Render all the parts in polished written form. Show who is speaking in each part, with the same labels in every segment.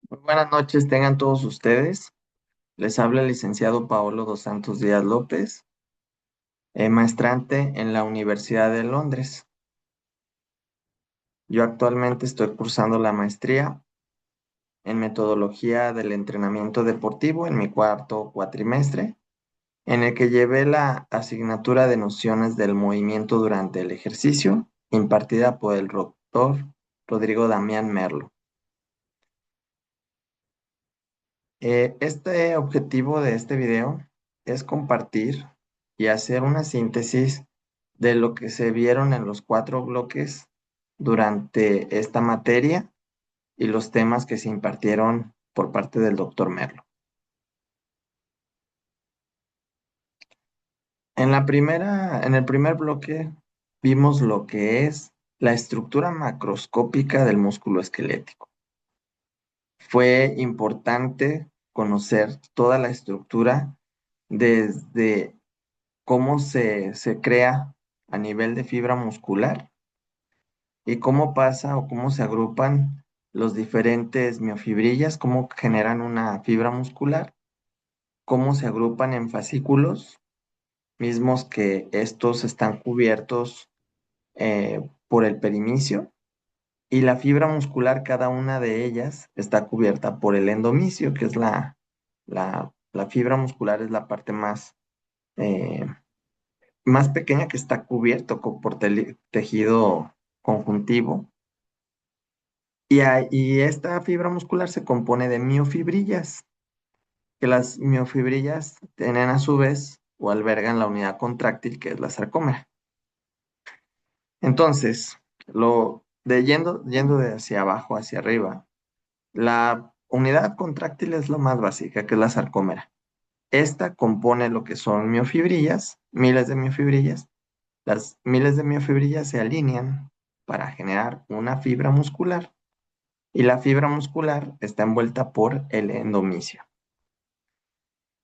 Speaker 1: Muy buenas noches, tengan todos ustedes. Les habla el licenciado Paolo dos Santos Díaz López, maestrante en la Universidad de Londres. Yo actualmente estoy cursando la maestría en metodología del entrenamiento deportivo en mi cuarto cuatrimestre, en el que llevé la asignatura de nociones del movimiento durante el ejercicio, impartida por el doctor Rodrigo Damián Merlo. Este objetivo de este video es compartir y hacer una síntesis de lo que se vieron en los 4 bloques durante esta materia y los temas que se impartieron por parte del doctor Merlo. En el primer bloque vimos lo que es la estructura macroscópica del músculo esquelético. Fue importante conocer toda la estructura desde cómo se crea a nivel de fibra muscular y cómo pasa o cómo se agrupan los diferentes miofibrillas, cómo generan una fibra muscular, cómo se agrupan en fascículos, mismos que estos están cubiertos por el perimisio, y la fibra muscular, cada una de ellas está cubierta por el endomisio, que es la fibra muscular, es la parte eh, más pequeña que está cubierto por tejido conjuntivo. Y esta fibra muscular se compone de miofibrillas, que las miofibrillas tienen a su vez o albergan la unidad contráctil que es la sarcómera. Entonces, yendo de hacia abajo hacia arriba, la unidad contráctil es lo más básica, que es la sarcómera. Esta compone lo que son miofibrillas, miles de miofibrillas. Las miles de miofibrillas se alinean para generar una fibra muscular y la fibra muscular está envuelta por el endomisio.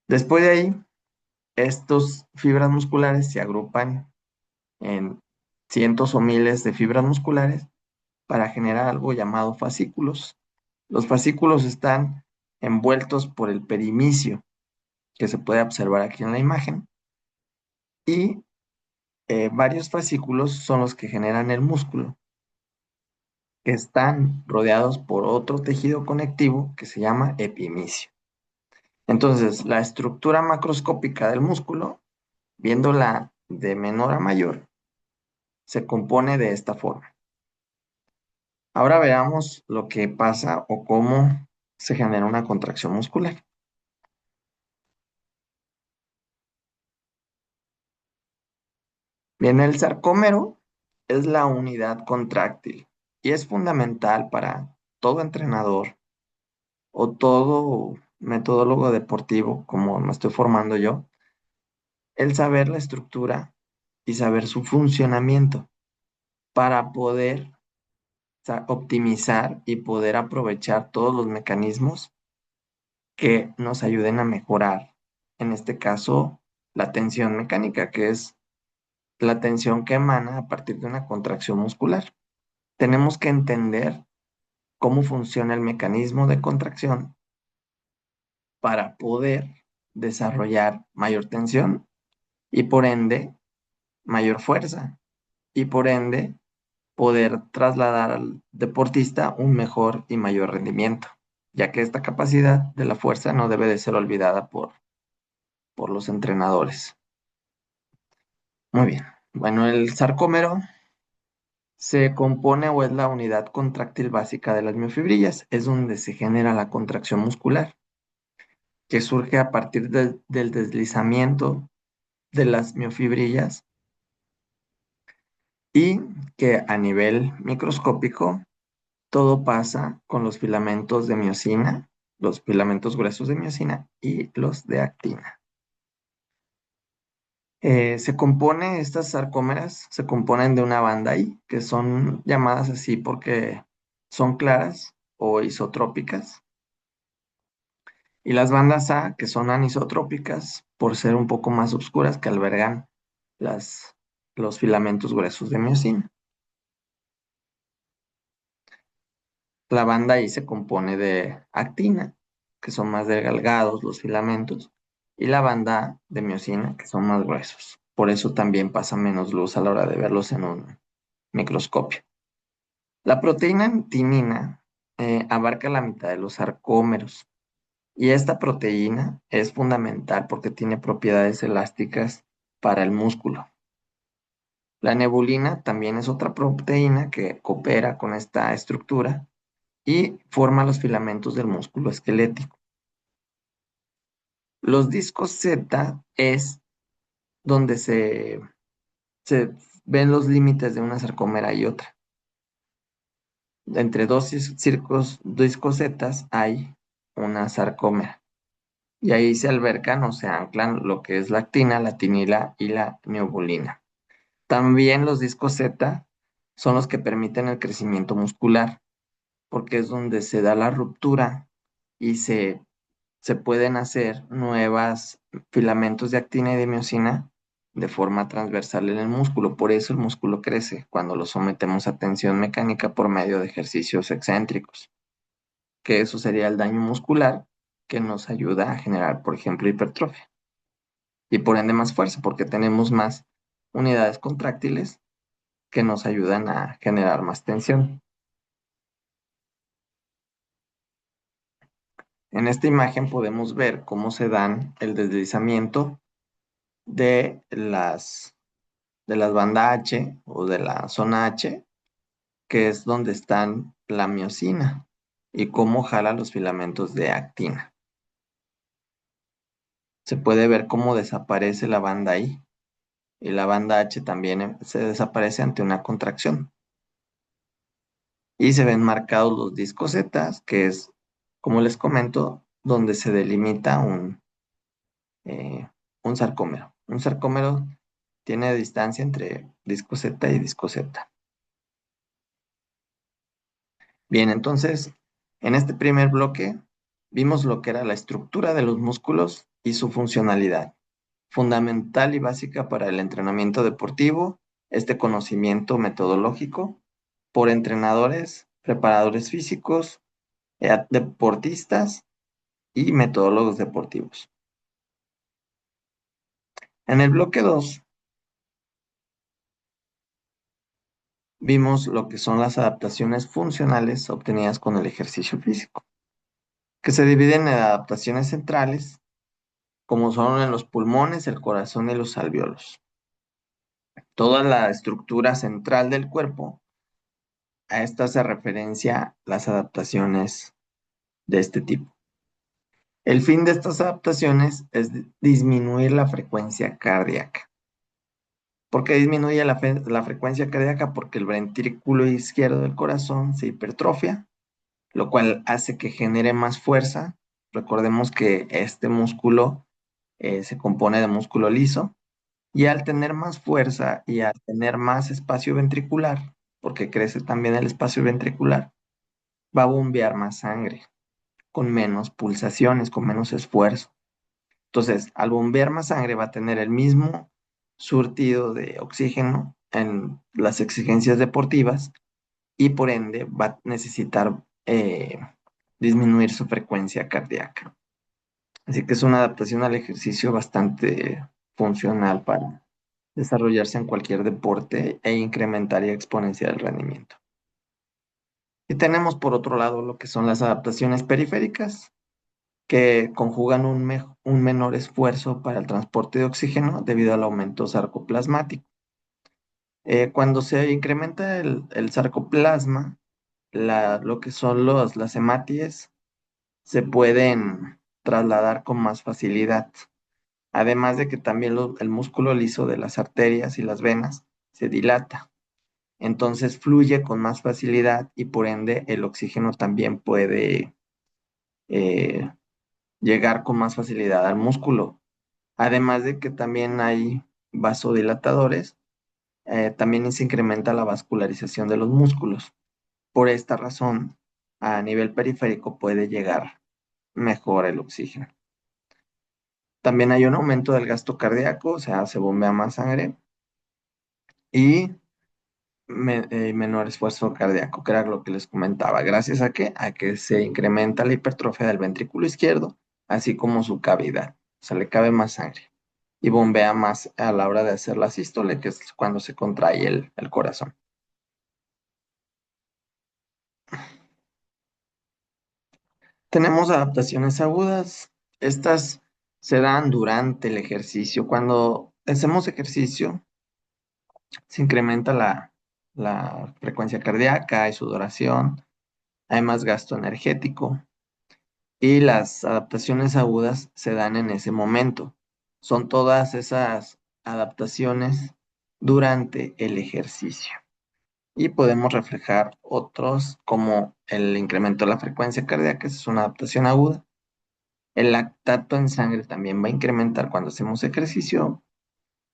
Speaker 1: Después de ahí, estas fibras musculares se agrupan en cientos o miles de fibras musculares para generar algo llamado fascículos. Los fascículos están envueltos por el perimisio, que se puede observar aquí en la imagen, y varios fascículos son los que generan el músculo, que están rodeados por otro tejido conectivo que se llama epimisio. Entonces, la estructura macroscópica del músculo, viéndola de menor a mayor, se compone de esta forma. Ahora veamos lo que pasa o cómo se genera una contracción muscular. Bien, el sarcómero es la unidad contráctil y es fundamental para todo entrenador o todo metodólogo deportivo, como me estoy formando yo, el saber la estructura y saber su funcionamiento para poder optimizar y poder aprovechar todos los mecanismos que nos ayuden a mejorar, en este caso, la tensión mecánica, que es la tensión que emana a partir de una contracción muscular. Tenemos que entender cómo funciona el mecanismo de contracción para poder desarrollar mayor tensión y por ende mayor fuerza y por ende poder trasladar al deportista un mejor y mayor rendimiento, ya que esta capacidad de la fuerza no debe de ser olvidada por los entrenadores. Muy bien. Bueno, el sarcómero se compone o es la unidad contráctil básica de las miofibrillas, es donde se genera la contracción muscular, que surge a partir del deslizamiento de las miofibrillas y que a nivel microscópico todo pasa con los filamentos de miosina, los filamentos gruesos de miosina y los de actina. Estas sarcómeras se componen de una banda I, que son llamadas así porque son claras o isotrópicas, y las bandas A, que son anisotrópicas, por ser un poco más oscuras, que albergan las, los filamentos gruesos de miosina. La banda ahí se compone de actina, que son más delgados los filamentos, y la banda de miosina, que son más gruesos. Por eso también pasa menos luz a la hora de verlos en un microscopio. La proteína actinina abarca la mitad de los sarcómeros, y esta proteína es fundamental porque tiene propiedades elásticas para el músculo. La nebulina también es otra proteína que coopera con esta estructura y forma los filamentos del músculo esquelético. Los discos Z es donde se ven los límites de una sarcómera y otra. Entre dos discos Z hay una sarcómera. Y ahí se albercan o se anclan lo que es la actina, la tinila y la neobulina. También los discos Z son los que permiten el crecimiento muscular, porque es donde se da la ruptura y se pueden hacer nuevos filamentos de actina y de miosina de forma transversal en el músculo. Por eso el músculo crece cuando lo sometemos a tensión mecánica por medio de ejercicios excéntricos, que eso sería el daño muscular que nos ayuda a generar, por ejemplo, hipertrofia y por ende más fuerza, porque tenemos más unidades contráctiles que nos ayudan a generar más tensión. En esta imagen podemos ver cómo se dan el deslizamiento de las bandas H o de la zona H, que es donde están la miosina, y cómo jala los filamentos de actina. Se puede ver cómo desaparece la banda I y la banda H también se desaparece ante una contracción. Y se ven marcados los discos Z, que es, como les comento, donde se delimita eh, un sarcómero. Un sarcómero tiene distancia entre disco Z y disco Z. Bien, entonces, en este primer bloque vimos lo que era la estructura de los músculos y su funcionalidad. Fundamental y básica para el entrenamiento deportivo, este conocimiento metodológico por entrenadores, preparadores físicos, deportistas y metodólogos deportivos. En el bloque 2 vimos lo que son las adaptaciones funcionales obtenidas con el ejercicio físico, que se dividen en adaptaciones centrales, como son en los pulmones, el corazón y los alvéolos. Toda la estructura central del cuerpo, a esta se referencia las adaptaciones de este tipo. El fin de estas adaptaciones es disminuir la frecuencia cardíaca. ¿Por qué disminuye la frecuencia cardíaca? Porque el ventrículo izquierdo del corazón se hipertrofia, lo cual hace que genere más fuerza. Recordemos que este músculo se compone de músculo liso y al tener más fuerza y al tener más espacio ventricular, porque crece también el espacio ventricular, va a bombear más sangre con menos pulsaciones, con menos esfuerzo. Entonces, al bombear más sangre va a tener el mismo surtido de oxígeno en las exigencias deportivas y por ende va a necesitar disminuir su frecuencia cardíaca. Así que es una adaptación al ejercicio bastante funcional para desarrollarse en cualquier deporte e incrementar y exponenciar el rendimiento. Y tenemos por otro lado lo que son las adaptaciones periféricas, que conjugan un menor esfuerzo para el transporte de oxígeno debido al aumento sarcoplasmático. Cuando se incrementa el sarcoplasma, lo que son las hematies se pueden trasladar con más facilidad. Además de que también el músculo liso de las arterias y las venas se dilata. Entonces fluye con más facilidad y por ende el oxígeno también puede eh, llegar con más facilidad al músculo. Además de que también hay vasodilatadores, también se incrementa la vascularización de los músculos. Por esta razón, a nivel periférico puede llegar mejor el oxígeno. También hay un aumento del gasto cardíaco, o sea, se bombea más sangre y menor esfuerzo cardíaco, que era lo que les comentaba. ¿Gracias a qué? A que se incrementa la hipertrofia del ventrículo izquierdo, así como su cavidad. O sea, le cabe más sangre y bombea más a la hora de hacer la sístole, que es cuando se contrae el corazón. Tenemos adaptaciones agudas. Estas se dan durante el ejercicio. Cuando hacemos ejercicio, se incrementa la frecuencia cardíaca, hay sudoración, hay más gasto energético y las adaptaciones agudas se dan en ese momento. Son todas esas adaptaciones durante el ejercicio. Y podemos reflejar otros como el incremento de la frecuencia cardíaca, esa es una adaptación aguda. El lactato en sangre también va a incrementar cuando hacemos ejercicio,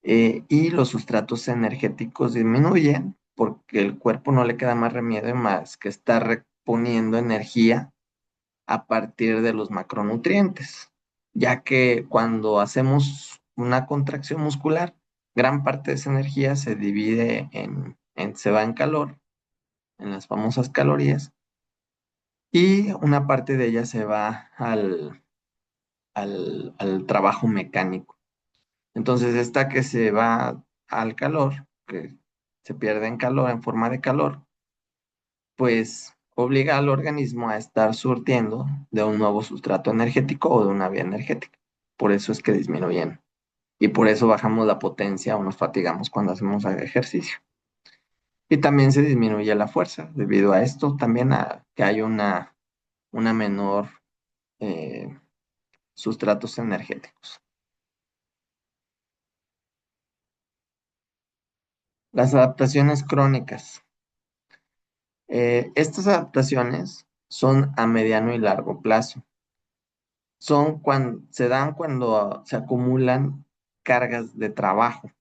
Speaker 1: y los sustratos energéticos disminuyen porque el cuerpo no le queda más remedio más que estar reponiendo energía a partir de los macronutrientes, ya que cuando hacemos una contracción muscular, gran parte de esa energía se divide se va en calor, en las famosas calorías, y una parte de ella se va al trabajo mecánico. Entonces, esta que se va al calor, que se pierde en calor, en forma de calor, pues obliga al organismo a estar surtiendo de un nuevo sustrato energético o de una vía energética. Por eso es que disminuyen. Y por eso bajamos la potencia o nos fatigamos cuando hacemos ejercicio. Y también se disminuye la fuerza debido a esto, también a que hay una menor eh, sustratos energéticos. Las adaptaciones crónicas. Estas adaptaciones son a mediano y largo plazo. Son cuando se dan cuando se acumulan cargas de trabajo.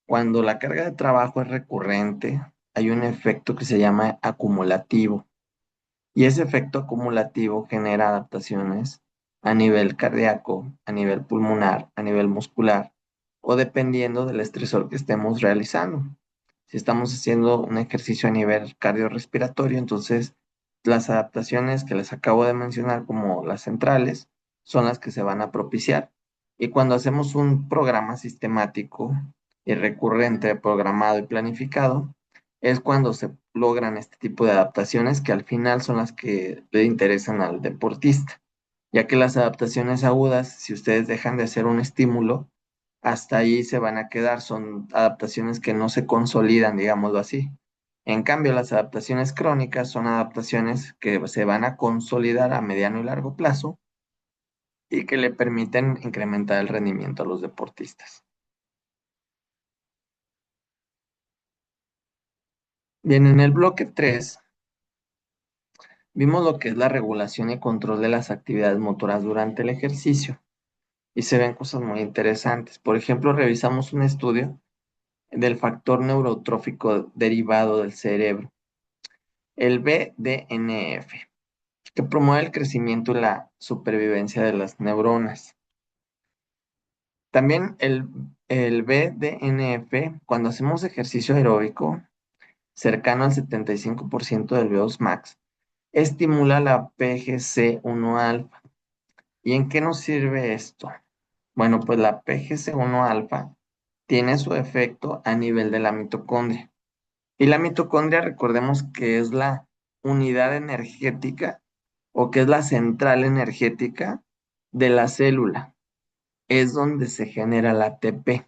Speaker 1: Cuando la carga de trabajo es recurrente, hay un efecto que se llama acumulativo. Y ese efecto acumulativo genera adaptaciones a nivel cardíaco, a nivel pulmonar, a nivel muscular, o dependiendo del estresor que estemos realizando. Si estamos haciendo un ejercicio a nivel cardiorrespiratorio, entonces las adaptaciones que les acabo de mencionar, como las centrales, son las que se van a propiciar. Y cuando hacemos un programa sistemático y recurrente, programado y planificado, es cuando se logran este tipo de adaptaciones que al final son las que le interesan al deportista, ya que las adaptaciones agudas, si ustedes dejan de hacer un estímulo, hasta ahí se van a quedar, son adaptaciones que no se consolidan, digámoslo así. En cambio, las adaptaciones crónicas son adaptaciones que se van a consolidar a mediano y largo plazo y que le permiten incrementar el rendimiento a los deportistas. Bien, en el bloque 3 vimos lo que es la regulación y control de las actividades motoras durante el ejercicio y se ven cosas muy interesantes. Por ejemplo, revisamos un estudio del factor neurotrófico derivado del cerebro, el BDNF, que promueve el crecimiento y la supervivencia de las neuronas. También el BDNF, cuando hacemos ejercicio aeróbico cercano al 75% del VO2 max, estimula la PGC1 alfa. ¿Y en qué nos sirve esto? Bueno, pues la PGC1 alfa tiene su efecto a nivel de la mitocondria. Y la mitocondria, recordemos que es la unidad energética o que es la central energética de la célula. Es donde se genera la ATP.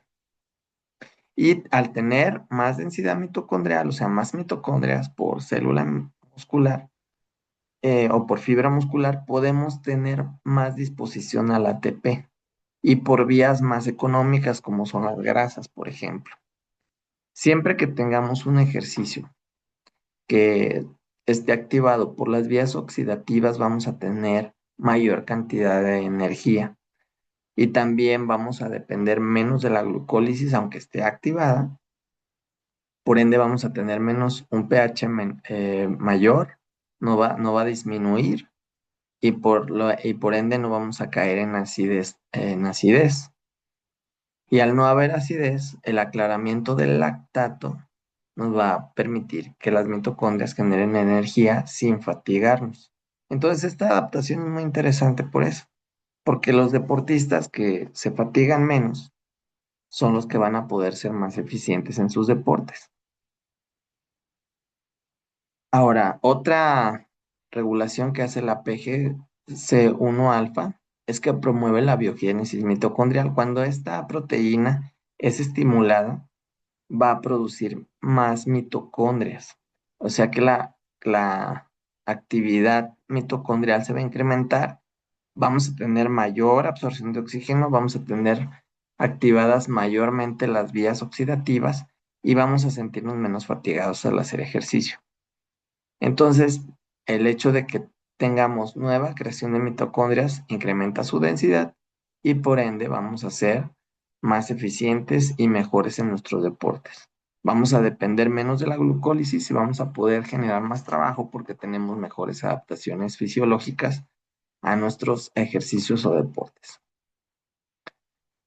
Speaker 1: Y al tener más densidad mitocondrial, o sea, más mitocondrias por célula muscular, o por fibra muscular, podemos tener más disposición al ATP y por vías más económicas como son las grasas, por ejemplo. Siempre que tengamos un ejercicio que esté activado por las vías oxidativas, vamos a tener mayor cantidad de energía y también vamos a depender menos de la glucólisis, aunque esté activada. Por ende, vamos a tener menos un pH mayor, no va a disminuir y por ende no vamos a caer en acidez. Y al no haber acidez, el aclaramiento del lactato nos va a permitir que las mitocondrias generen energía sin fatigarnos. Entonces, esta adaptación es muy interesante por eso, porque los deportistas que se fatigan menos son los que van a poder ser más eficientes en sus deportes. Ahora, otra regulación que hace la PGC1 alfa es que promueve la biogénesis mitocondrial. Cuando esta proteína es estimulada, va a producir más mitocondrias. O sea que la actividad mitocondrial se va a incrementar, vamos a tener mayor absorción de oxígeno, vamos a tener activadas mayormente las vías oxidativas y vamos a sentirnos menos fatigados al hacer ejercicio. Entonces, el hecho de que tengamos nueva creación de mitocondrias incrementa su densidad y por ende vamos a ser más eficientes y mejores en nuestros deportes. Vamos a depender menos de la glucólisis y vamos a poder generar más trabajo porque tenemos mejores adaptaciones fisiológicas a nuestros ejercicios o deportes.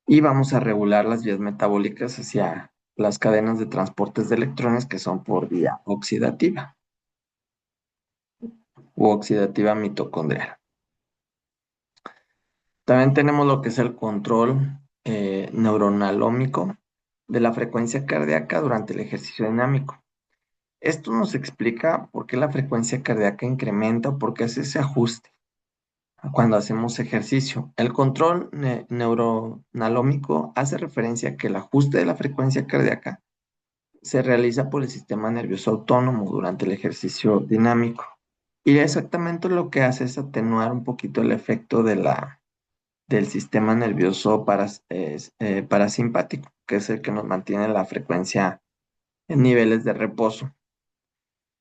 Speaker 1: Y vamos a regular las vías metabólicas hacia las cadenas de transportes de electrones que son por vía oxidativa u oxidativa mitocondrial. También tenemos lo que es el control neuronalómico de la frecuencia cardíaca durante el ejercicio dinámico. Esto nos explica por qué la frecuencia cardíaca incrementa o por qué hace ese ajuste cuando hacemos ejercicio. El control neuronalómico hace referencia a que el ajuste de la frecuencia cardíaca se realiza por el sistema nervioso autónomo durante el ejercicio dinámico. Y exactamente lo que hace es atenuar un poquito el efecto del sistema nervioso parasimpático, que es el que nos mantiene la frecuencia en niveles de reposo.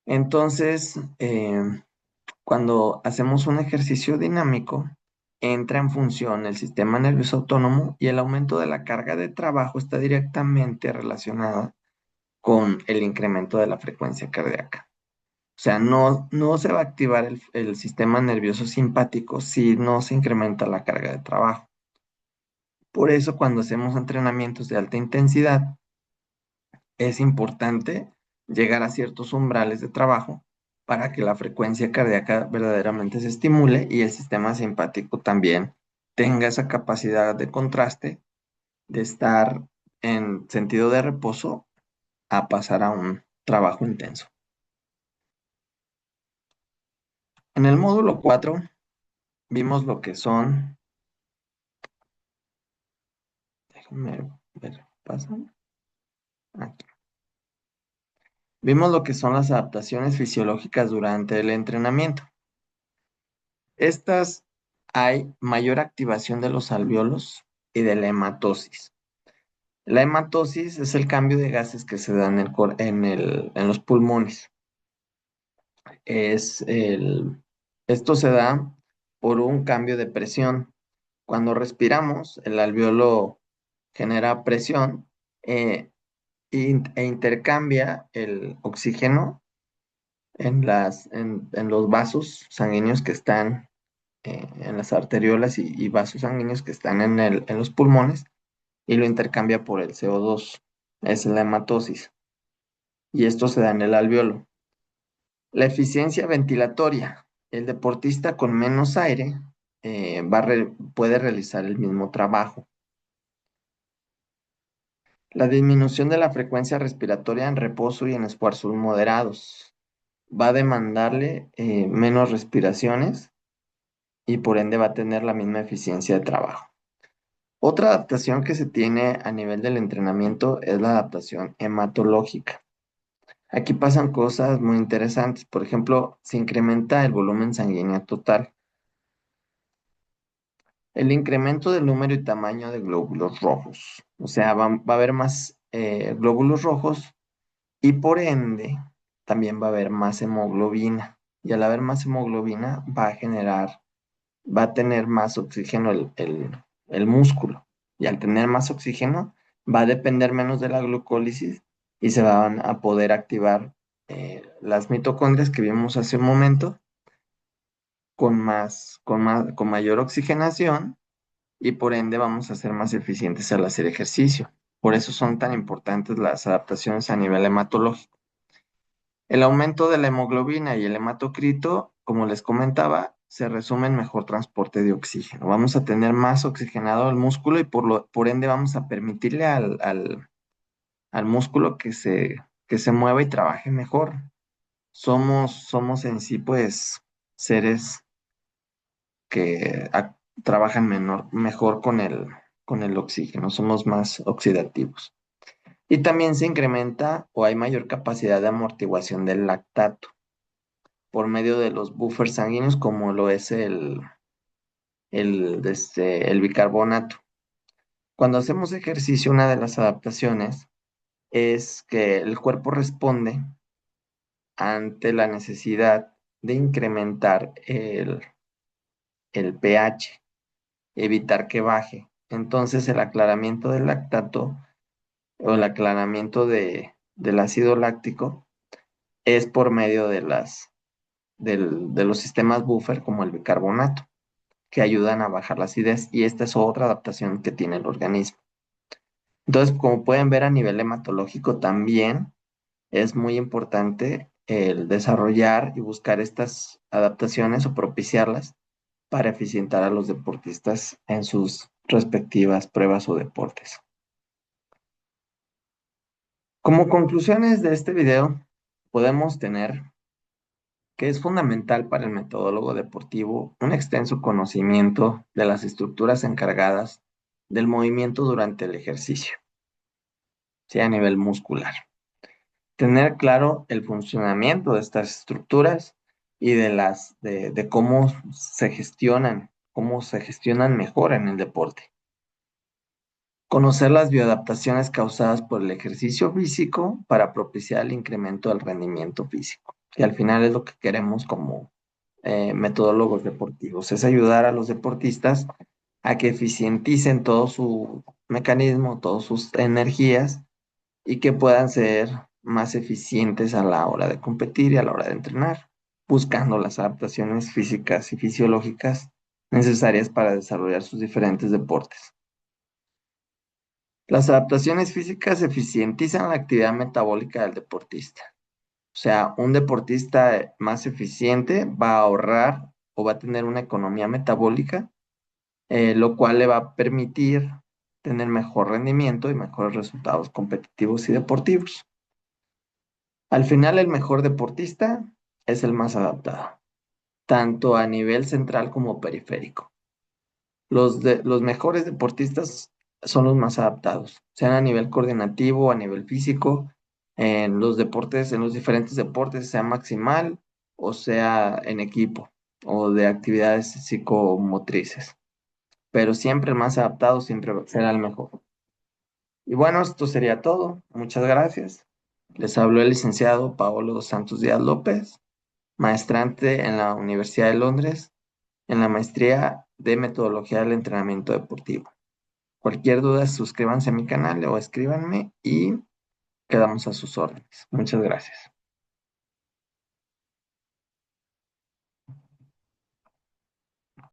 Speaker 1: Entonces, cuando hacemos un ejercicio dinámico, entra en función el sistema nervioso autónomo y el aumento de la carga de trabajo está directamente relacionado con el incremento de la frecuencia cardíaca. O sea, no se va a activar el sistema nervioso simpático si no se incrementa la carga de trabajo. Por eso, cuando hacemos entrenamientos de alta intensidad, es importante llegar a ciertos umbrales de trabajo para que la frecuencia cardíaca verdaderamente se estimule y el sistema simpático también tenga esa capacidad de contraste de estar en sentido de reposo a pasar a un trabajo intenso. En el módulo 4 vimos lo que son, déjenme ver, ¿pasan? Aquí. Vimos lo que son las adaptaciones fisiológicas durante el entrenamiento. Estas hay mayor activación de los alvéolos y de la hematosis. La hematosis es el cambio de gases que se da en los pulmones. Esto se da por un cambio de presión. Cuando respiramos, el alvéolo genera presión e intercambia el oxígeno en los vasos sanguíneos que están en las arteriolas y vasos sanguíneos que están en los pulmones y lo intercambia por el CO2. Es la hematosis. Y esto se da en el alvéolo. La eficiencia ventilatoria. El deportista con menos aire puede realizar el mismo trabajo. La disminución de la frecuencia respiratoria en reposo y en esfuerzos moderados. Va a demandarle menos respiraciones y por ende va a tener la misma eficiencia de trabajo. Otra adaptación que se tiene a nivel del entrenamiento es la adaptación hematológica. Aquí pasan cosas muy interesantes. Por ejemplo, se incrementa el volumen sanguíneo total. El incremento del número y tamaño de glóbulos rojos. O sea, va a haber más glóbulos rojos y por ende también va a haber más hemoglobina. Y al haber más hemoglobina va a tener más oxígeno el músculo. Y al tener más oxígeno, va a depender menos de la glucólisis y se van a poder activar las mitocondrias que vimos hace un momento con mayor oxigenación y por ende vamos a ser más eficientes al hacer ejercicio. Por eso son tan importantes las adaptaciones a nivel hematológico. El aumento de la hemoglobina y el hematocrito, como les comentaba, se resume en mejor transporte de oxígeno. Vamos a tener más oxigenado el músculo y por ende vamos a permitirle al músculo que se mueva y trabaje mejor. Somos en sí, pues, seres que trabajan mejor con el oxígeno, somos más oxidativos. Y también se incrementa o hay mayor capacidad de amortiguación del lactato por medio de los buffers sanguíneos, como lo es el bicarbonato. Cuando hacemos ejercicio, una de las adaptaciones es que el cuerpo responde ante la necesidad de incrementar el pH, evitar que baje. Entonces, el aclaramiento del lactato o el aclaramiento del ácido láctico es por medio de los sistemas buffer como el bicarbonato, que ayudan a bajar la acidez, y esta es otra adaptación que tiene el organismo. Entonces, como pueden ver a nivel hematológico también es muy importante el desarrollar y buscar estas adaptaciones o propiciarlas para eficientar a los deportistas en sus respectivas pruebas o deportes. Como conclusiones de este video, podemos tener que es fundamental para el metodólogo deportivo un extenso conocimiento de las estructuras encargadas del movimiento durante el ejercicio, sea a nivel muscular. Tener claro el funcionamiento de estas estructuras y de cómo se gestionan mejor en el deporte. Conocer las bioadaptaciones causadas por el ejercicio físico para propiciar el incremento del rendimiento físico. Y al final es lo que queremos como metodólogos deportivos, es ayudar a los deportistas a que eficienticen todo su mecanismo, todas sus energías y que puedan ser más eficientes a la hora de competir y a la hora de entrenar, buscando las adaptaciones físicas y fisiológicas necesarias para desarrollar sus diferentes deportes. Las adaptaciones físicas eficientizan la actividad metabólica del deportista. O sea, un deportista más eficiente va a ahorrar o va a tener una economía metabólica, lo cual le va a permitir tener mejor rendimiento y mejores resultados competitivos y deportivos. Al final, el mejor deportista es el más adaptado, tanto a nivel central como periférico. Los mejores deportistas son los más adaptados, sean a nivel coordinativo, a nivel físico, en los deportes, en los diferentes deportes, sea maximal o sea en equipo o de actividades psicomotrices. Pero siempre el más adaptado siempre será el mejor. Y bueno, esto sería todo. Muchas gracias. Les habló el licenciado Paolo dos Santos Díaz López, maestrante en la Universidad de Londres, en la maestría de metodología del entrenamiento deportivo. Cualquier duda, suscríbanse a mi canal o escríbanme y quedamos a sus órdenes. Muchas gracias.